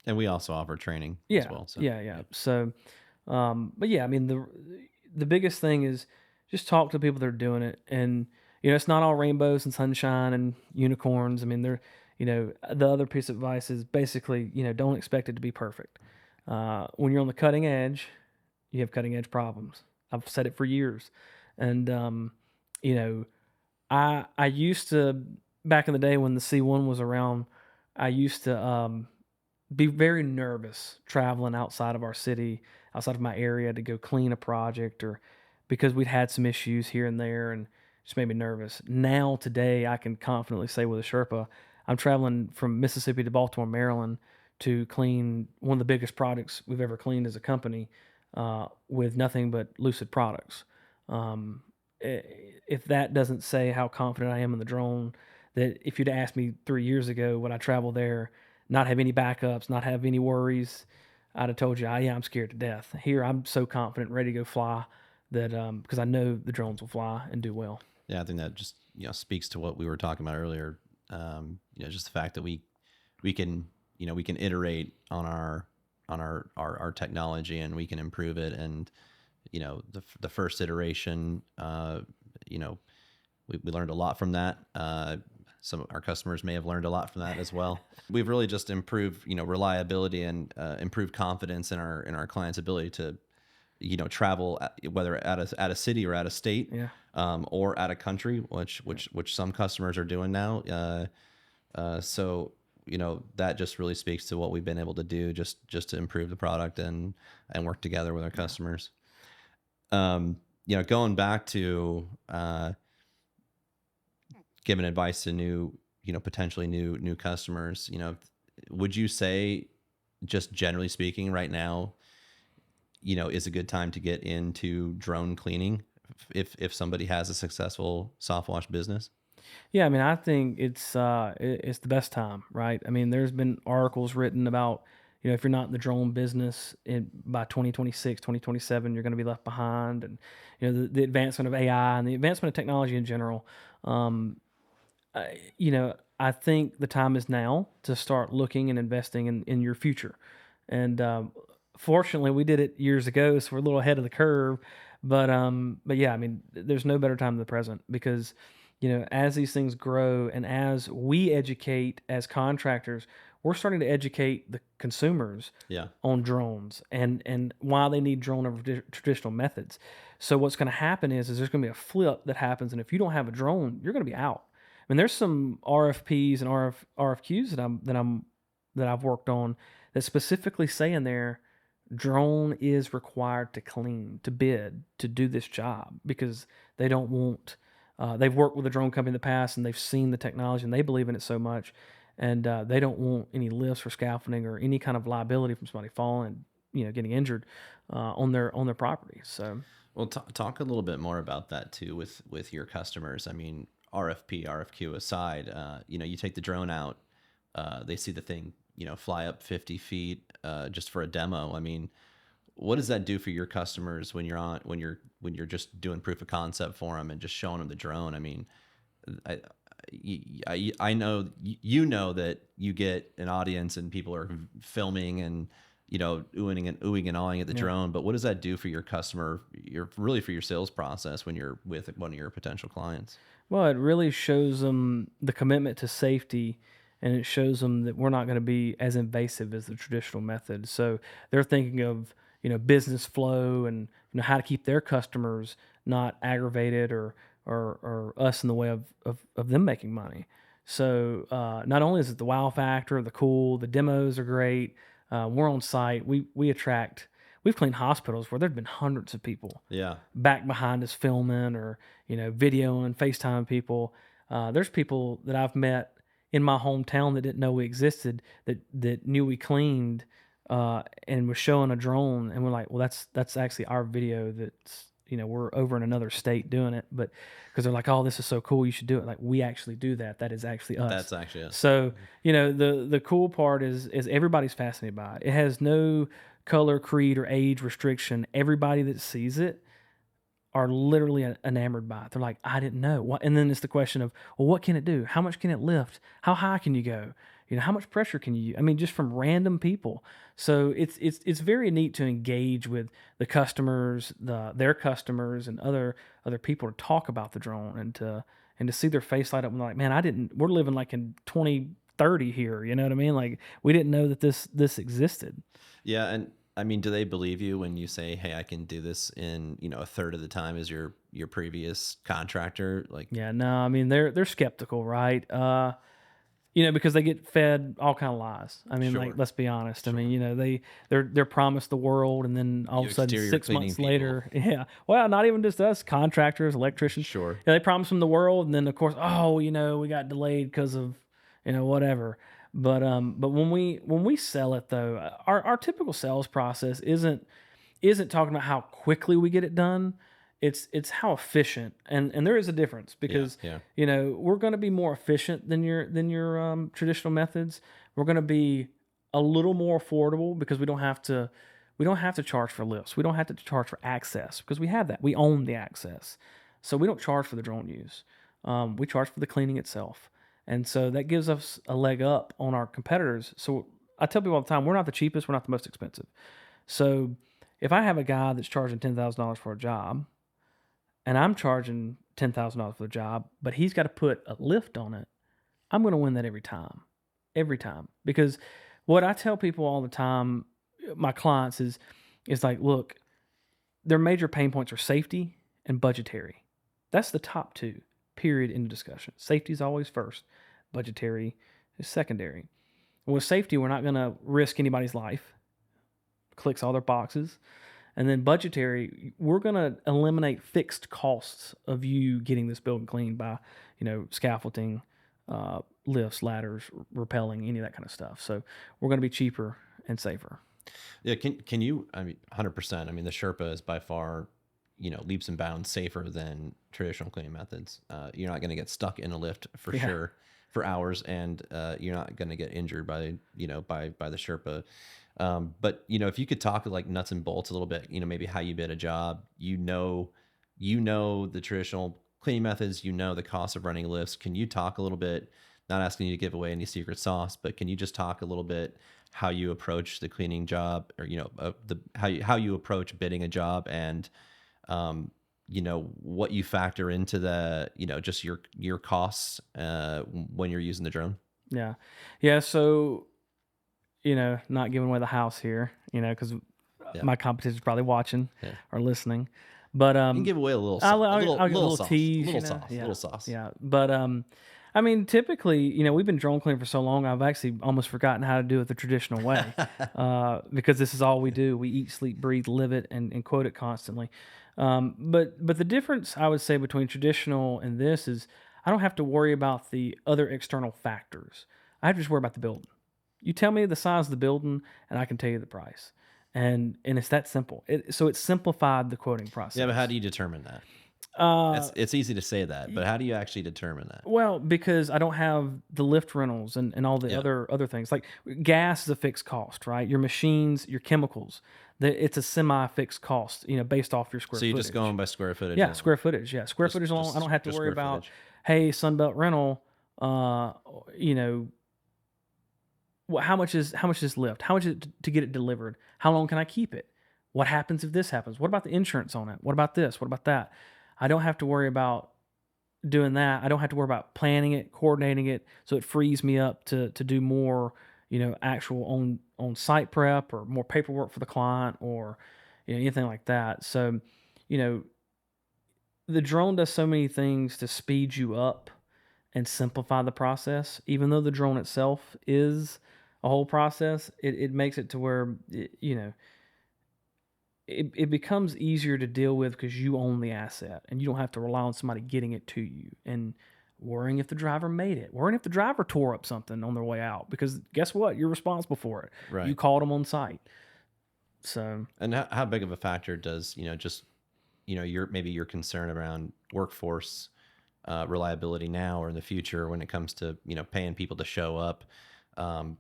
And we also offer training as yeah, well. So yeah, yeah. yep. So, but yeah, I mean, the biggest thing is just talk to people that are doing it, and it's not all rainbows and sunshine and unicorns. I mean, the other piece of advice is basically, don't expect it to be perfect. When you're on the cutting edge, you have cutting edge problems. I've said it for years, and you know, I used to, back in the day when the C1 was around, I used to be very nervous traveling outside of our city, outside of my area to go clean a project, or because we'd had some issues here and there, and just made me nervous. Now today I can confidently say with a Sherpa, I'm traveling from Mississippi to Baltimore, Maryland to clean one of the biggest projects we've ever cleaned as a company, with nothing but Lucid products. Um, if that doesn't say how confident I am in the drone, that if you'd asked me 3 years ago would I travel there, not have any backups, not have any worries, I'd have told you, yeah, I'm scared to death. Here, I'm so confident, ready to go fly that because I know the drones will fly and do well. Yeah, I think that just speaks to what we were talking about earlier. Just the fact that we can we can iterate on our technology, and we can improve it. And the first iteration, we learned a lot from that. Some of our customers may have learned a lot from that as well. We've really just improved reliability and improved confidence in our clients' ability to travel, whether at a city or at a state, Yeah. or at a country, which some customers are doing now. So that just really speaks to what we've been able to do just to improve the product and work together with our customers. Going back to giving advice to potentially new customers, would you say, just generally speaking, right now, is a good time to get into drone cleaning if somebody has a successful soft wash business? Yeah, I mean, I think it's the best time, right? I mean, there's been articles written about, if you're not in the drone business by 2026, 2027, you're going to be left behind. And, the advancement of AI and the advancement of technology in general. I think the time is now to start looking and investing in your future. And fortunately, we did it years ago, so we're a little ahead of the curve. But yeah, I mean, there's no better time than the present because as these things grow and as we educate as contractors, we're starting to educate the consumers Yeah. on drones and why they need drone over traditional methods. So what's going to happen is there's going to be a flip that happens, and if you don't have a drone, you're going to be out. I mean, there's some RFPs and RFQs that I've worked on that specifically say in there, drone is required to clean, to bid, to do this job because they don't want. They've worked with a drone company in the past and they've seen the technology and they believe in it so much, and they don't want any lifts or scaffolding or any kind of liability from somebody falling, getting injured on their property. So, Well, talk a little bit more about that too with your customers. I mean, RFP, RFQ aside, you take the drone out, they see the thing, fly up 50 feet, just for a demo. I mean, what does that do for your customers when you're just doing proof of concept for them and just showing them the drone? I mean, I, I know that you get an audience and people are filming and oohing and awing at the yeah. drone, but what does that do for your customer? Really for your sales process when you're with one of your potential clients. Well, it really shows them the commitment to safety, and it shows them that we're not going to be as invasive as the traditional method. So they're thinking of business flow and how to keep their customers not aggravated or us in the way of them making money. So not only is it the wow factor, the cool, the demos are great. We're on site. We attract. we've cleaned hospitals where there've been hundreds of people Yeah. back behind us filming or, videoing, FaceTime people. There's people that I've met in my hometown that didn't know we existed that knew we cleaned and was showing a drone, and we're like, well, that's actually our video. That's we're over in another state doing it, but because they're like, oh, this is so cool, you should do it. Like, we actually do that. That is actually us. That's actually us. So the cool part is everybody's fascinated by it. It has no color, creed, or age restriction. Everybody that sees it are literally enamored by it. They're like, I didn't know. What? And then it's the question of, well, what can it do? How much can it lift? How high can you go? How much pressure can you use? I mean, just from random people. So it's very neat to engage with the customers, their customers, and other people to talk about the drone and to see their face light up and they're like, man, we're living like in 2030 here. You know what I mean? Like, we didn't know that this existed. Yeah, and I mean, do they believe you when you say, "Hey, I can do this in a third of the time as your previous contractor"? Like, yeah, no, I mean they're skeptical, right? Because they get fed all kind of lies. I mean, like, let's be honest. Sure. I mean, they're promised the world, and then all of a sudden 6 months later, yeah. Well, not even just us, contractors, electricians. Sure. Yeah, they promise them the world, and then of course, we got delayed because of whatever. But when we sell it though, our typical sales process isn't talking about how quickly we get it done. It's how efficient, and there is a difference because we're going to be more efficient than your traditional methods. We're going to be a little more affordable because we don't have to charge for lifts. We don't have to charge for access because we have that. We own the access, so we don't charge for the drone use. We charge for the cleaning itself. And so that gives us a leg up on our competitors. So I tell people all the time, we're not the cheapest, we're not the most expensive. So if I have a guy that's charging $10,000 for a job, and I'm charging $10,000 for the job, but he's got to put a lift on it, I'm going to win that every time. Every time. Because what I tell people all the time, my clients, is like, look, their major pain points are safety and budgetary. That's the top two. Period, in the discussion. Safety is always first. Budgetary is secondary. With safety, we're not going to risk anybody's life. Clicks all their boxes. And then budgetary, we're going to eliminate fixed costs of you getting this building cleaned by, scaffolding, lifts, ladders, rappelling, any of that kind of stuff. So we're going to be cheaper and safer. Yeah, can you? I mean, 100%. I mean, the Sherpa is by far, leaps and bounds safer than traditional cleaning methods. You're not going to get stuck in a lift for sure for hours, and you're not going to get injured by by the Sherpa. But if you could talk like nuts and bolts a little bit, maybe how you bid a job, the traditional cleaning methods, the cost of running lifts. Can you talk a little bit? Not asking you to give away any secret sauce, but can you just talk a little bit how you approach the cleaning job, or how you approach bidding a job, and what you factor into the just your costs when you're using the drone? Yeah. So not giving away the house here, because my competition's probably watching or listening. But you can give away a little, I'll give a little sauce, tease, little sauce. Yeah. But I mean, typically, we've been drone cleaning for so long, I've actually almost forgotten how to do it the traditional way, because this is all we do. We eat, sleep, breathe, live it, and quote it constantly. But the difference I would say between traditional and this is I don't have to worry about the other external factors. I have to just worry about the building. You tell me the size of the building, and I can tell you the price. And it's that simple. So it simplified the quoting process. Yeah, but how do you determine that? It's easy to say that, but how do you actually determine that? Well, because I don't have the lift rentals and all the other things. Like gas is a fixed cost, right? Your machines, your chemicals, it's a semi-fixed cost, based off your square footage. So you're just going by square footage? Yeah, square footage. Yeah, square footage alone. I don't have to worry about, hey, Sunbelt Rental, how much is this lift? How much is it to get it delivered? How long can I keep it? What happens if this happens? What about the insurance on it? What about this? What about that? I don't have to worry about doing that. I don't have to worry about planning it, coordinating it, so it frees me up to do more, actual on site prep or more paperwork for the client or anything like that. So, the drone does so many things to speed you up and simplify the process. Even though the drone itself is a whole process, it makes it to where it becomes easier to deal with because you own the asset and you don't have to rely on somebody getting it to you and worrying if the driver made it, worrying if the driver tore up something on their way out, because guess what? You're responsible for it. You Right. called them on site. So, And how big of a factor does, just, your concern around workforce reliability now or in the future when it comes to, paying people to show up?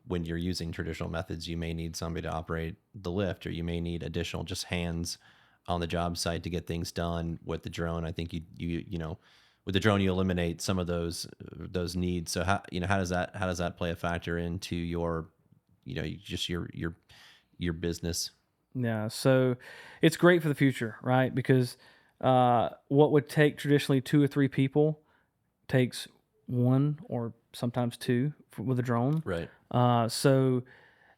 When you're using traditional methods, you may need somebody to operate the lift, or you may need additional just hands on the job site to get things done. With the drone, I think with the drone, you eliminate some of those needs. So how does that play a factor into your, just your business? yeah. So it's great for the future, right? Because what would take traditionally 2 or 3 people takes one or sometimes two with a drone. Right. So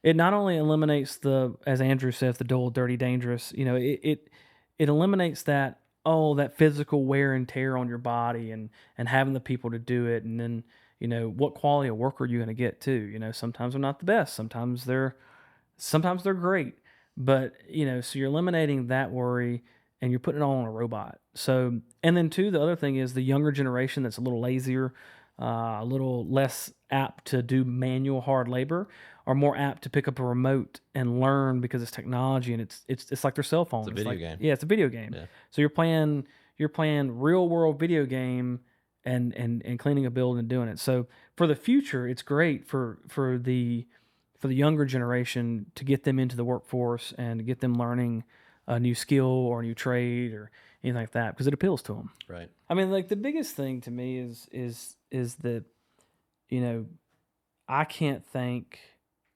it not only eliminates as Andrew says, the dull, dirty, dangerous. It eliminates that physical wear and tear on your body, and having the people to do it, and then what quality of work are you going to get too? Sometimes they're not the best, sometimes they're great, but so you're eliminating that worry and you're putting it all on a robot. So, and then two, the other thing is the younger generation that's a little lazier, a little less apt to do manual hard labor, are more apt to pick up a remote and learn because it's technology, and it's like their cell phone. It's a It's video like, game. yeah, it's a video game. Yeah. So you're playing real world video game and cleaning a building and doing it. So for the future, it's great for the younger generation to get them into the workforce and to get them learning a new skill or a new trade or anything like that, because it appeals to them. Right. I mean, like the biggest thing to me is that you know I can't thank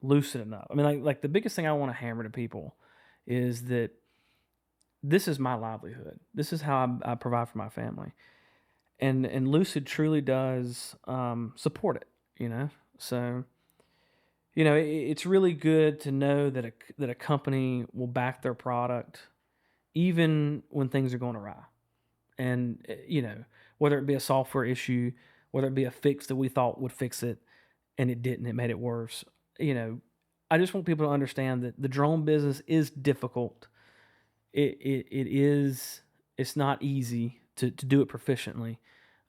Lucid enough. I mean, like the biggest thing I want to hammer to people is that this is my livelihood. This is how I provide for my family, and Lucid truly does support it. So it's really good to know that a company will back their product even when things are going awry. And whether it be a software issue, whether it be a fix that we thought would fix it and it didn't, it made it worse. I just want people to understand that the drone business is difficult. It's not easy to do it proficiently.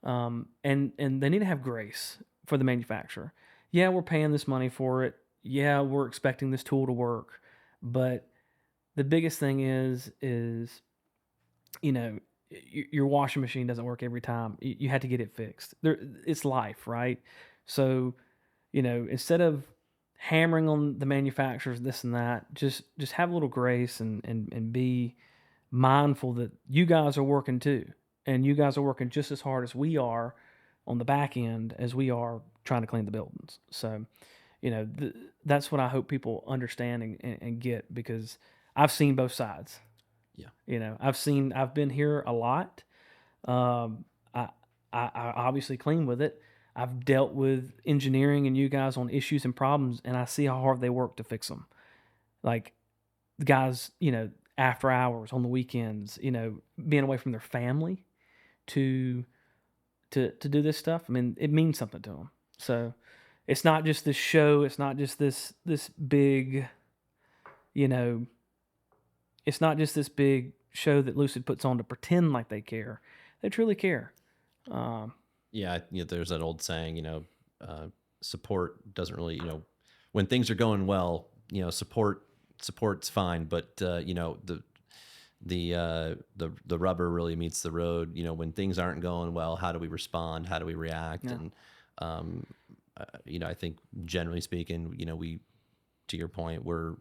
And they need to have grace for the manufacturer. Yeah, we're paying this money for it. Yeah, we're expecting this tool to work. But the biggest thing is your washing machine doesn't work every time. You had to get it fixed. It's life, right? So, instead of hammering on the manufacturers, this and that, just have a little grace and be mindful that you guys are working too. And you guys are working just as hard as we are on the back end as we are trying to clean the buildings. So, that's what I hope people understand and get, because I've seen both sides. Yeah. I've been here a lot. I obviously clean with it. I've dealt with engineering and you guys on issues and problems, and I see how hard they work to fix them. Like the guys, after hours on the weekends, being away from their family to do this stuff. I mean, it means something to them. So it's not just this show. It's not just this big, it's not just this big show that Lucid puts on to pretend like they care. They truly care. Yeah. There's that old saying, support doesn't really, when things are going well, support's fine, but the rubber really meets the road. When things aren't going well, how do we respond? How do we react? Yeah. And I think generally speaking, to your point, we're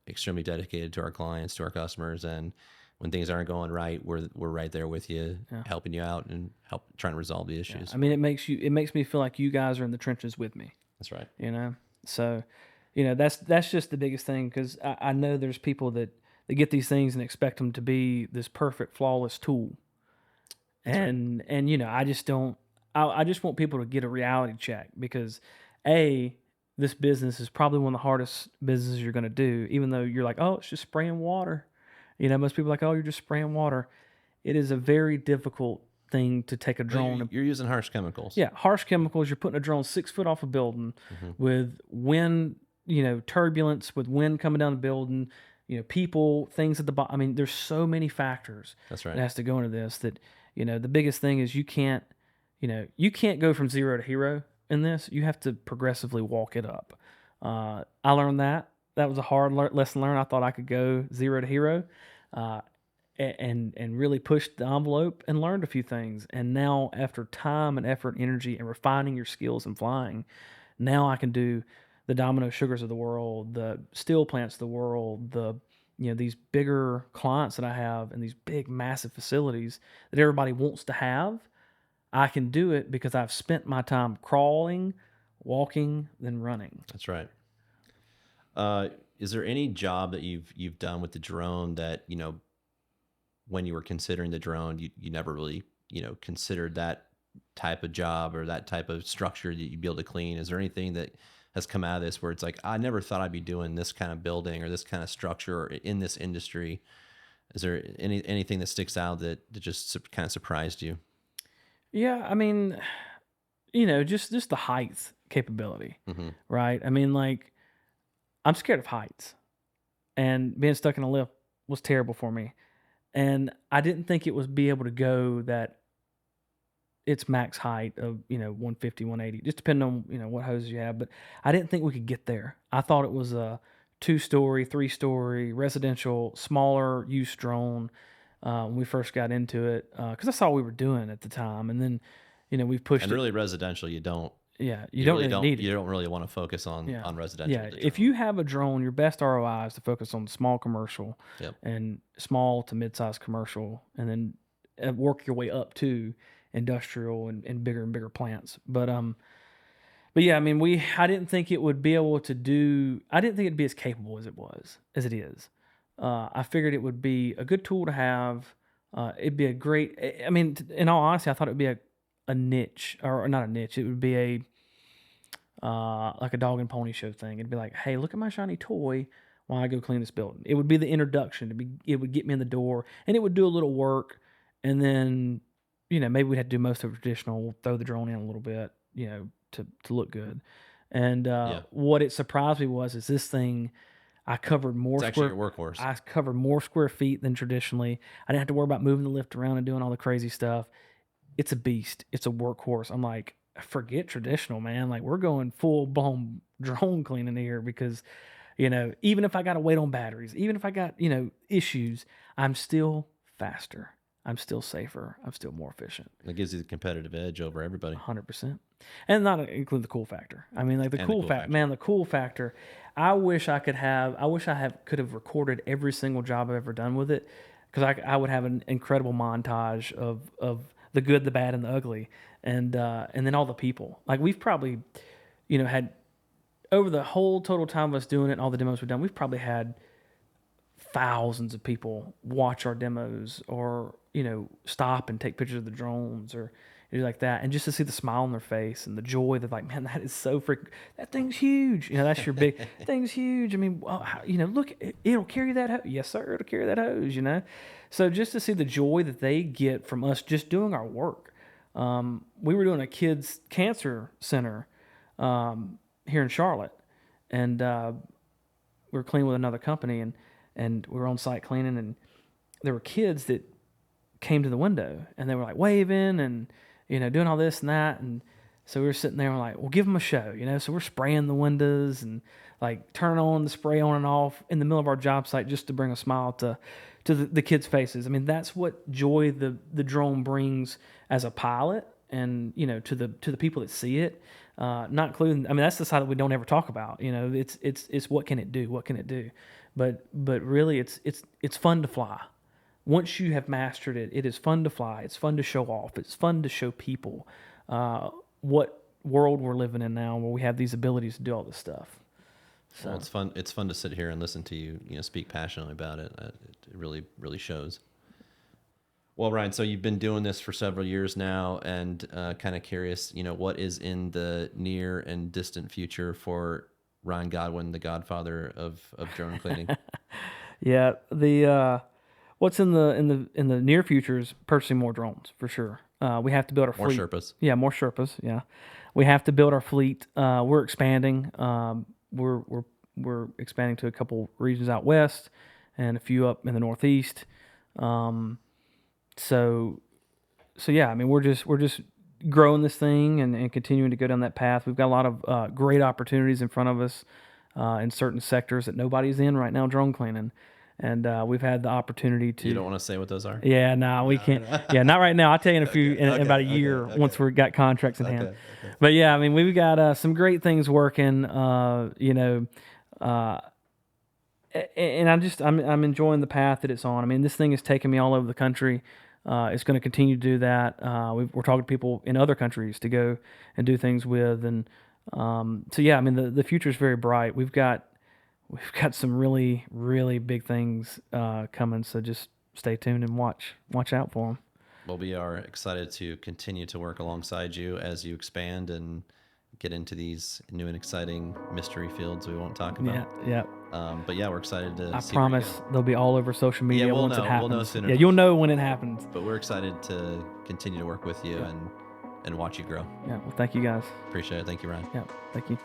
extremely dedicated to our clients, to our customers, and when things aren't going right, we're right there with you, helping you out and trying to resolve the issues. Yeah. I mean, it makes me feel like you guys are in the trenches with me. That's right. So that's just the biggest thing, because I know there's people that get these things and expect them to be this perfect, flawless tool. That's and right. and I just don't. I just want people to get a reality check, because this business is probably one of the hardest businesses you're going to do, even though you're like, oh, it's just spraying water. Most people are like, oh, you're just spraying water. It is a very difficult thing to take a drone. You're using harsh chemicals. Yeah, harsh chemicals. You're putting a drone 6 foot off a building with wind, turbulence, with wind coming down the building, people, things at the bottom. I mean, there's so many factors That's that right. has to go into this that, the biggest thing is you can't go from zero to hero in this. You have to progressively walk it up. I learned that. That was a hard lesson learned. I thought I could go zero to hero. Uh, and really pushed the envelope and learned a few things. And now, after time and effort, and energy, and refining your skills in flying, now I can do the Domino Sugars of the world, the steel plants of the world, these bigger clients that I have, and these big, massive facilities that everybody wants to have. I can do it because I've spent my time crawling, walking, then running. That's right. Is there any job that you've done with the drone that when you were considering the drone, you never really considered that type of job or that type of structure that you'd be able to clean? Is there anything that has come out of this where it's like, I never thought I'd be doing this kind of building or this kind of structure or in this industry? Is there anything that sticks out that just kind of surprised you? Yeah, I mean, just the height capability, Hmm. right? I mean, like, I'm scared of heights, and being stuck in a lift was terrible for me. And I didn't think it was be able to go that its max height of 150, 180, just depending on what hoses you have. But I didn't think we could get there. I thought it was a 2-story, 3-story residential, smaller use drone when we first got into it because that's all we were doing at the time. And then we've pushed And it. really, residential, Yeah, you you don't really really need it. you don't really want to focus on Yeah. residential Yeah. with the If drone. you have a drone, your best ROI is to focus on the small commercial Yep. and small to mid-sized commercial, and then work your way up to industrial and bigger plants. But yeah, I mean, I didn't think it would be able to do. I didn't think it'd be as capable as it is. I figured it would be a good tool to have. It'd be a great. I mean, in all honesty, I thought it would be a niche, or not a niche. It would be like a dog and pony show thing. It'd be like, hey, look at my shiny toy while I go clean this building. It would be the introduction. It would get me in the door, and it would do a little work, and then maybe we'd have to do most of it traditional. We'll throw the drone in a little bit, to look good. And Yeah. what it surprised me is this thing. I covered more It's actually square. your workhorse. I covered more square feet than traditionally. I didn't have to worry about moving the lift around and doing all the crazy stuff. It's a beast. It's a workhorse. I'm like, forget traditional, man. Like, we're going full blown drone cleaning here because, even if I got to wait on batteries, even if I got, issues, I'm still faster. I'm still safer. I'm still more efficient. It gives you the competitive edge over everybody. 100%. And not include the cool factor. I mean, like the And cool factor, man, the cool factor. I wish I could have recorded every single job I've ever done with it, because I would have an incredible montage of the good, the bad, and the ugly, and then all the people. Like, we've probably, had, over the whole total time of us doing it and all the demos we've done, we've probably had thousands of people watch our demos, or stop and take pictures of the drones, or like that, and just to see the smile on their face and the joy, they're like, man, that is so freaking, that thing's huge. That's your big thing's huge. I mean, well, look, it'll carry that hose. Yes, sir, it'll carry that hose. So just to see the joy that they get from us just doing our work. We were doing a kids cancer center here in Charlotte, and we were cleaning with another company, and we were on site cleaning, and there were kids that came to the window, and they were like waving and doing all this and that, and so we were sitting there and like, well, give them a show, so we're spraying the windows and like turning on the spray on and off in the middle of our job site just to bring a smile to the kids' faces. I mean, that's what joy the drone brings as a pilot, and to the people that see it. Not including, I mean, that's the side that we don't ever talk about. It's what can it do, but really it's fun to fly. Once you have mastered it, it is fun to fly. It's fun to show off. It's fun to show people what world we're living in now, where we have these abilities to do all this stuff. So Well, it's fun. It's fun to sit here and listen to you, speak passionately about it. It really, really shows. Well, Ryan, so you've been doing this for several years now, and kind of curious, what is in the near and distant future for Ryan Godwin, the godfather of drone cleaning? yeah, the what's in the near future is purchasing more drones for sure. We have to build our More fleet. Sherpas. Yeah, more Sherpas. Yeah, we have to build our fleet. We're expanding. We're expanding to a couple regions out west, and a few up in the Northeast. So yeah, I mean, we're just growing this thing and continuing to go down that path. We've got a lot of great opportunities in front of us in certain sectors that nobody's in right now, drone cleaning. And we've had the opportunity to. You don't want to say what those are? Yeah, we can't. Yeah, not right now. I'll tell you in in about a year once we've got contracts in hand. Okay. But yeah, I mean, we've got some great things working. And I'm enjoying the path that it's on. I mean, this thing has taken me all over the country. It's going to continue to do that. We're talking to people in other countries to go and do things with, and so yeah, I mean, the future is very bright. We've got some really, really big things coming. So just stay tuned and watch out for them. Well, we are excited to continue to work alongside you as you expand and get into these new and exciting mystery fields we won't talk about. Yeah. But yeah, we're excited to. I promise they'll be all over social media once it happens. We'll know soon enough. You'll know when it happens. But we're excited to continue to work with you and watch you grow. Yeah. Well, thank you guys. Appreciate it. Thank you, Ryan. Yeah. Thank you.